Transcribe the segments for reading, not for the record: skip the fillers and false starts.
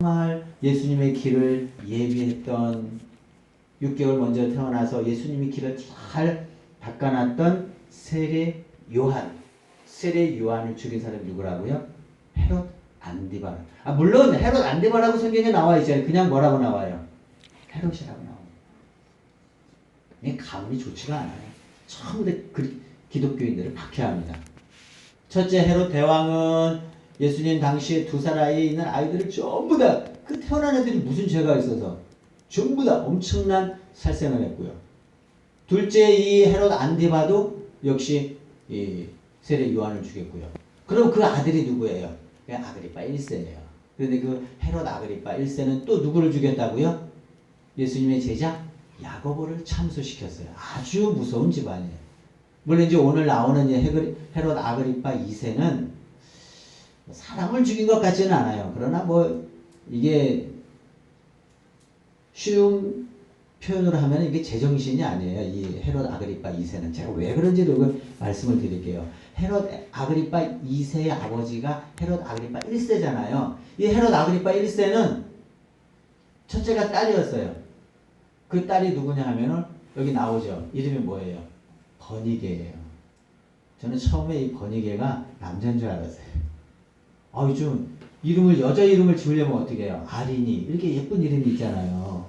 정말 예수님의 길을 예비했던 6개월 먼저 태어나서 예수님의 길을 잘 닦아놨던 세례 요한을 죽인 사람이 누구라고요? 헤롯 안디바라. 물론 헤롯 안디바라고 성경에 나와 있잖아요. 그냥 뭐라고 나와요? 헤롯이라고 나와요. 이 감이 좋지가 않아요. 처음부터 기독교인들을 박해합니다. 첫째 헤롯 대왕은 예수님 당시에 2살 아이에 있는 아이들을 전부 다 그 태어난 애들이 무슨 죄가 있어서 전부 다 엄청난 살생을 했고요. 둘째 이 헤롯 안디바도 역시 이 세례 요한을 죽였고요. 그럼 그 아들이 누구예요? 아그리파 1세예요. 그런데 그 헤롯 아그리파 1세는 또 누구를 죽였다고요? 예수님의 제자 야고보를 참수시켰어요. 아주 무서운 집안이에요. 물론 이제 오늘 나오는 헤롯 아그리파 2세는 사람을 죽인 것 같지는 않아요. 그러나 이게 쉬운 표현으로 하면 이게 제정신이 아니에요. 이 헤롯 아그리파 2세는. 제가 왜 그런지도 말씀을 드릴게요. 헤롯 아그리파 2세의 아버지가 헤롯 아그리파 1세잖아요. 이 헤롯 아그리파 1세는 첫째가 딸이었어요. 그 딸이 누구냐 하면은 여기 나오죠. 이름이 뭐예요? 버니게예요. 저는 처음에 이 버니게가 남자인 줄 알았어요. 요즘 여자 이름을 지으려면 어떻게 해요? 아린이 이렇게 예쁜 이름이 있잖아요.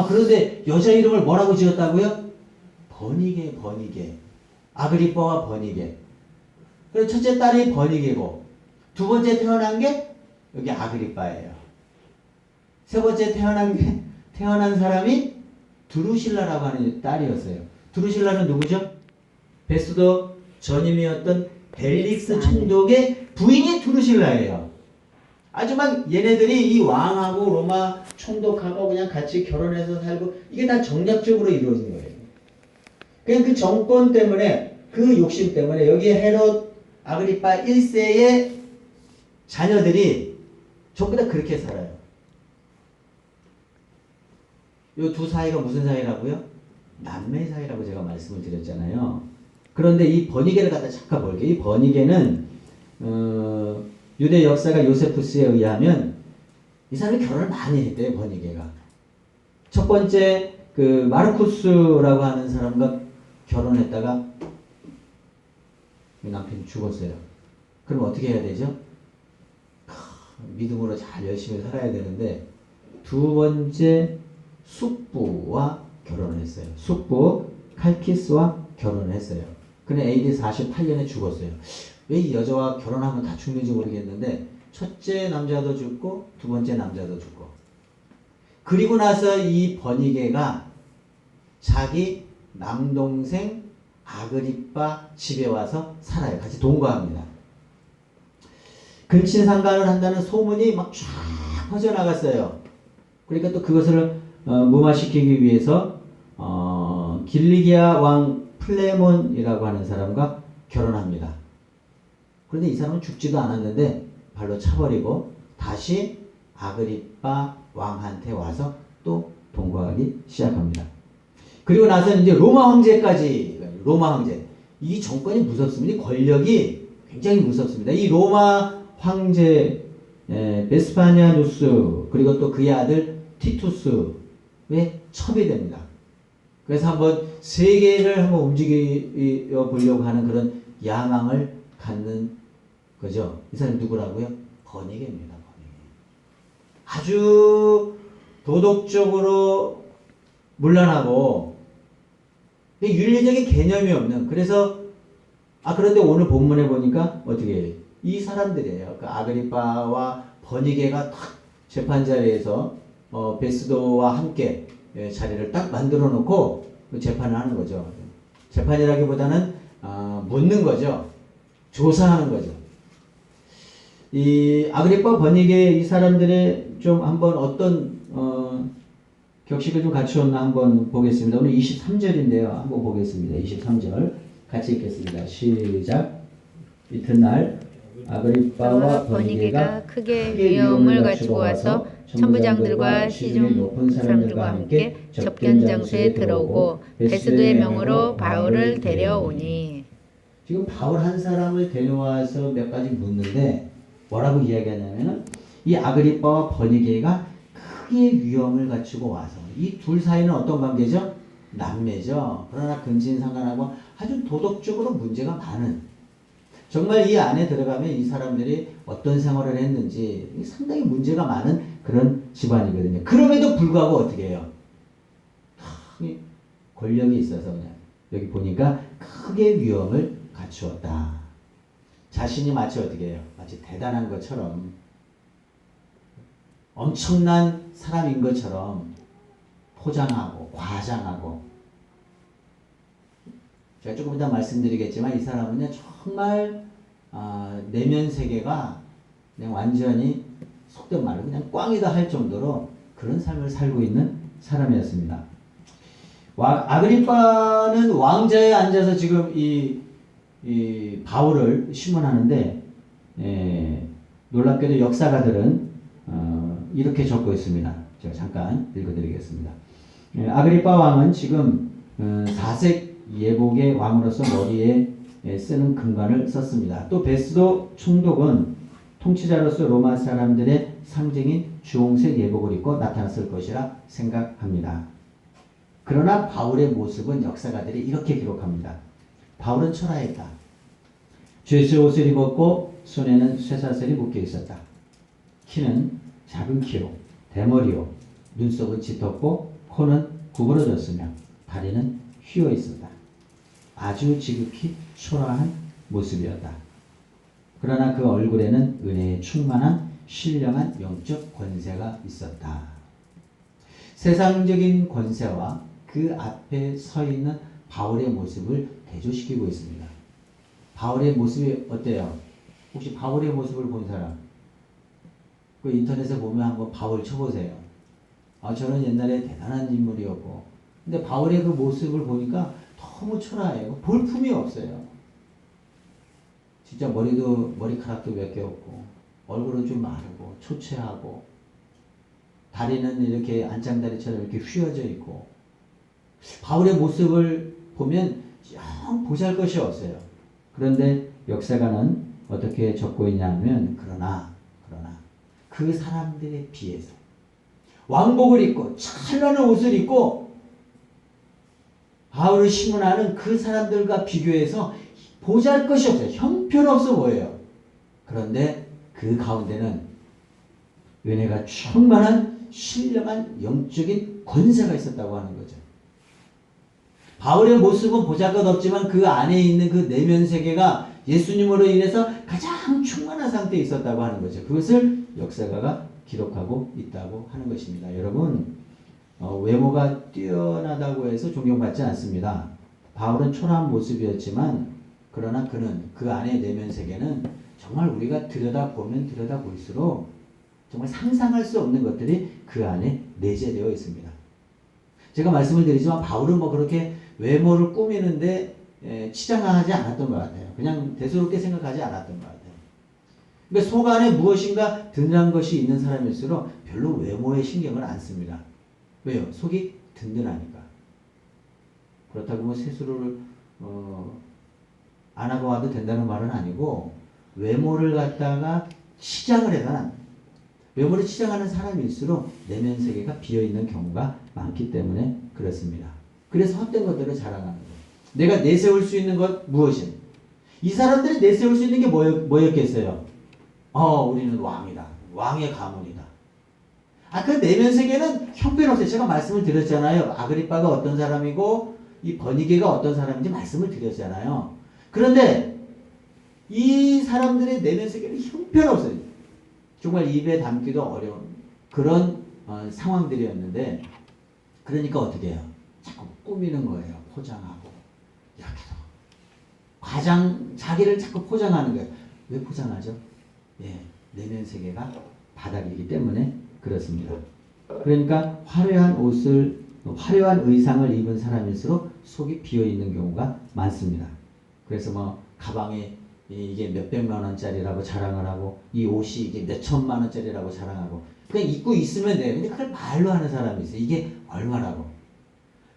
그런데 여자 이름을 뭐라고 지었다고요? 버니게. 아그리빠와 버니게. 그래서 첫째 딸이 버니게고 두 번째 태어난 게 여기 아그리빠예요. 세 번째 태어난 사람이 드루실라라고 하는 딸이었어요. 드루실라는 누구죠? 베스도 전임이었던 벨릭스 총독의 부인이 드루실라예요. 아주 막 얘네들이 이 왕하고 로마 총독하고 그냥 같이 결혼해서 살고 이게 다 정략적으로 이루어진 거예요. 그냥 그 정권 때문에 그 욕심 때문에 여기 헤롯 아그리파 1세의 자녀들이 전부 다 그렇게 살아요. 요 두 사이가 무슨 사이라고요? 남매 사이라고 제가 말씀을 드렸잖아요. 그런데 이 버니게를 갖다 잠깐 볼게요. 이 버니게는 유대 역사가 요세푸스에 의하면 이 사람이 결혼을 많이 했대요. 버니게가. 첫 번째 그 마르쿠스라고 하는 사람과 결혼했다가 남편이 죽었어요. 그럼 어떻게 해야 되죠? 믿음으로 잘 열심히 살아야 되는데 두 번째 숙부와 결혼을 했어요. 숙부 칼키스와 결혼을 했어요. 그는 AD 48년에 죽었어요. 왜 이 여자와 결혼하면 다 죽는지 모르겠는데 첫째 남자도 죽고 두 번째 남자도 죽고 그리고 나서 이 버니게가 자기 남동생 아그리빠 집에 와서 살아요. 같이 동거합니다. 근친상간을 한다는 소문이 막 쫙 퍼져나갔어요. 그러니까 또 그것을 무마시키기 위해서 길리기아 왕 플레몬이라고 하는 사람과 결혼합니다. 그런데 이 사람은 죽지도 않았는데 발로 차버리고 다시 아그리빠 왕한테 와서 또 동거하기 시작합니다. 그리고 나서 이제 로마 황제. 이 정권이 무섭습니다. 이 권력이 굉장히 무섭습니다. 이 로마 황제 베스파니아누스 그리고 또 그의 아들 티투스의 첩이 됩니다. 그래서 한번 세계를 한번 움직여 보려고 하는 그런 야망을 갖는 거죠. 이 사람이 누구라고요? 버니게입니다. 아주 도덕적으로 문란하고 윤리적인 개념이 없는. 그래서 그런데 오늘 본문에 보니까 어떻게 해요? 이 사람들이에요. 그 아그리빠와 버니게가 딱 재판 자리에서 베스도와 함께 자리를 딱 만들어 놓고 재판을 하는 거죠. 재판이라기보다는 묻는 거죠. 조사하는 거죠. 이 아그리빠 버니게 이 사람들의 좀 한번 어떤 격식을 좀 갖추었나 한번 보겠습니다. 오늘 23절인데요. 한번 보겠습니다. 23절 같이 읽겠습니다. 시작. 이튿날 아그리빠와 버니게가 크게 위험을 가지고 와서 천부장들과 시중 높은 사람들과 함께 접견 장소에 들어오고 베스도의 명으로 바울을 데려오니. 지금 바울 한 사람을 데려와서 몇 가지 묻는데 뭐라고 이야기하냐면은 이 아그리빠와 버니게가 크게 위험을 갖추고 와서 이 둘 사이는 어떤 관계죠? 남매죠. 그러나 근친상간하고 아주 도덕적으로 문제가 많은, 정말 이 안에 들어가면 이 사람들이 어떤 생활을 했는지 상당히 문제가 많은 그런 집안이거든요. 그럼에도 불구하고 어떻게 해요? 권력이 있어서 그냥 여기 보니까 크게 위험을 갖추었다. 자신이 마치 어떻게 해요? 마치 대단한 것처럼, 엄청난 사람인 것처럼 포장하고 과장하고, 제가 조금 이따 말씀드리겠지만 이 사람은 정말 내면 세계가 그냥 완전히 속된 말로 그냥 꽝이다 할 정도로 그런 삶을 살고 있는 사람이었습니다. 아그리빠는 왕자에 앉아서 지금 이 바울을 심문하는데, 놀랍게도 역사가들은 이렇게 적고 있습니다. 제가 잠깐 읽어드리겠습니다. 아그리빠 왕은 지금 4색 예복의 왕으로서 머리에 쓰는 금관을 썼습니다. 또 베스도 총독은 통치자로서 로마 사람들의 상징인 주홍색 예복을 입고 나타났을 것이라 생각합니다. 그러나 바울의 모습은 역사가들이 이렇게 기록합니다. 바울은 초라했다. 죄수의 옷을 입었고 손에는 쇠사슬이 묶여 있었다. 키는 작은 키로 대머리요, 눈썹은 짙었고 코는 구부러졌으며 다리는 휘어 있었다. 아주 지극히 초라한 모습이었다. 그러나 그 얼굴에는 은혜에 충만한 신령한 영적 권세가 있었다. 세상적인 권세와 그 앞에 서 있는 바울의 모습을 대조시키고 있습니다. 바울의 모습이 어때요? 혹시 바울의 모습을 본 사람? 그 인터넷에 보면 한번 바울 쳐보세요. 저는 옛날에 대단한 인물이었고, 근데 바울의 그 모습을 보니까 너무 초라해요. 볼품이 없어요. 진짜 머리카락도 몇 개 없고, 얼굴은 좀 마르고, 초췌하고, 다리는 이렇게 안장다리처럼 이렇게 휘어져 있고, 바울의 모습을 보면 영 보잘것이 없어요. 그런데 역사가는 어떻게 적고 있냐면, 그러나 그 사람들에 비해서 왕복을 입고 찬란한 옷을 입고 바울을 심문하는 그 사람들과 비교해서 보잘것이 없어요. 형편없어 보여요. 그런데 그 가운데는 은혜가 충만한 신령한 영적인 권세가 있었다고 하는 거죠. 바울의 모습은 보잘것없지만 그 안에 있는 그 내면 세계가 예수님으로 인해서 가장 충만한 상태에 있었다고 하는 거죠. 그것을 역사가가 기록하고 있다고 하는 것입니다. 여러분, 외모가 뛰어나다고 해서 존경받지 않습니다. 바울은 초라한 모습이었지만, 그러나 그는 그 안의 내면 세계는 정말 우리가 들여다보면 들여다볼수록 정말 상상할 수 없는 것들이 그 안에 내재되어 있습니다. 제가 말씀을 드리지만 바울은 그렇게 외모를 꾸미는데 치장하지 않았던 것 같아요. 그냥 대수롭게 생각하지 않았던 것 같아요. 그러니까 속 안에 무엇인가 든든한 것이 있는 사람일수록 별로 외모에 신경을 안 씁니다. 왜요? 속이 든든하니까. 그렇다고 세수를 안 하고 와도 된다는 말은 아니고, 외모를 갖다가 치장을 해서는 안 돼요. 외모를 치장하는 사람일수록 내면 세계가 비어있는 경우가 많기 때문에 그렇습니다. 그래서 헛된 것들을 자랑하는 거예요. 내가 내세울 수 있는 것 무엇이? 이 사람들이 내세울 수 있는 게 뭐였겠어요? 우리는 왕이다. 왕의 가문이다. 그 내면 세계는 형편없어요. 제가 말씀을 드렸잖아요. 아그리빠가 어떤 사람이고 이 버니게가 어떤 사람인지 말씀을 드렸잖아요. 그런데 이 사람들의 내면 세계는 형편없어요. 정말 입에 담기도 어려운 그런 상황들이었는데, 그러니까 어떻게 해요? 자꾸 꾸미는 거예요. 포장하고 이렇게 자기를 자꾸 포장하는 거예요. 왜 포장하죠? 내면 세계가 바닥이기 때문에 그렇습니다. 그러니까 화려한 의상을 입은 사람일수록 속이 비어있는 경우가 많습니다. 그래서 가방에 이게 몇백만 원짜리라고 자랑을 하고, 이 옷이 이게 몇천만 원짜리라고 자랑하고, 그냥 입고 있으면 돼요. 근데 그걸 말로 하는 사람이 있어요. 이게 얼마라고.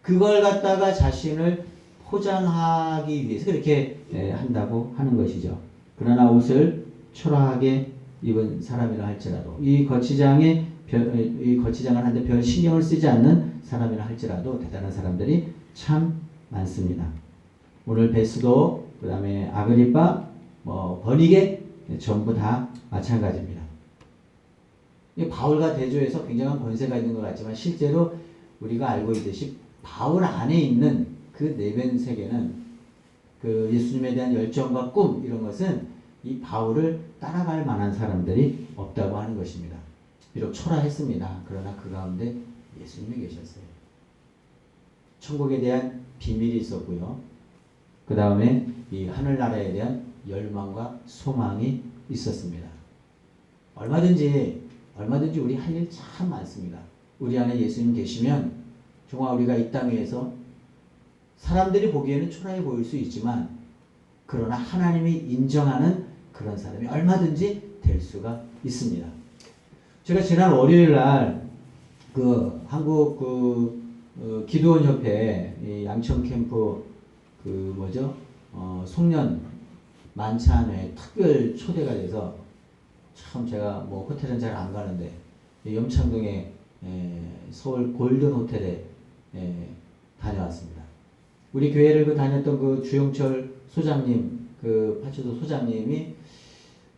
그걸 갖다가 자신을 포장하기 위해서 그렇게 한다고 하는 것이죠. 그러나 옷을 초라하게 입은 사람이라 할지라도 이 거치장을 하는데 별 신경을 쓰지 않는 사람이라 할지라도 대단한 사람들이 참 많습니다. 오늘 베스도 그 다음에 아그리빠 버니게 전부 다 마찬가지입니다. 바울과 대조해서 굉장한 권세가 있는 것 같지만 실제로 우리가 알고 있듯이 바울 안에 있는 그 내면 세계는 그 예수님에 대한 열정과 꿈 이런 것은 이 바울을 따라갈 만한 사람들이 없다고 하는 것입니다. 비록 초라했습니다. 그러나 그 가운데 예수님이 계셨어요. 천국에 대한 비밀이 있었고요. 그 다음에 이 하늘나라에 대한 열망과 소망이 있었습니다. 얼마든지 우리 할 일 참 많습니다. 우리 안에 예수님 계시면 정말 우리가 이 땅 위에서 사람들이 보기에는 초라해 보일 수 있지만 그러나 하나님이 인정하는 그런 사람이 얼마든지 될 수가 있습니다. 제가 지난 월요일 날 그 한국 기도원 협회 양천 캠프 송년 만찬회 특별 초대가 돼서 참 제가 호텔은 잘 안 가는데 염창동에 서울 골든 호텔에 다녀왔습니다. 우리 교회를 다녔던 그 주영철 소장님, 그 파출소 소장님이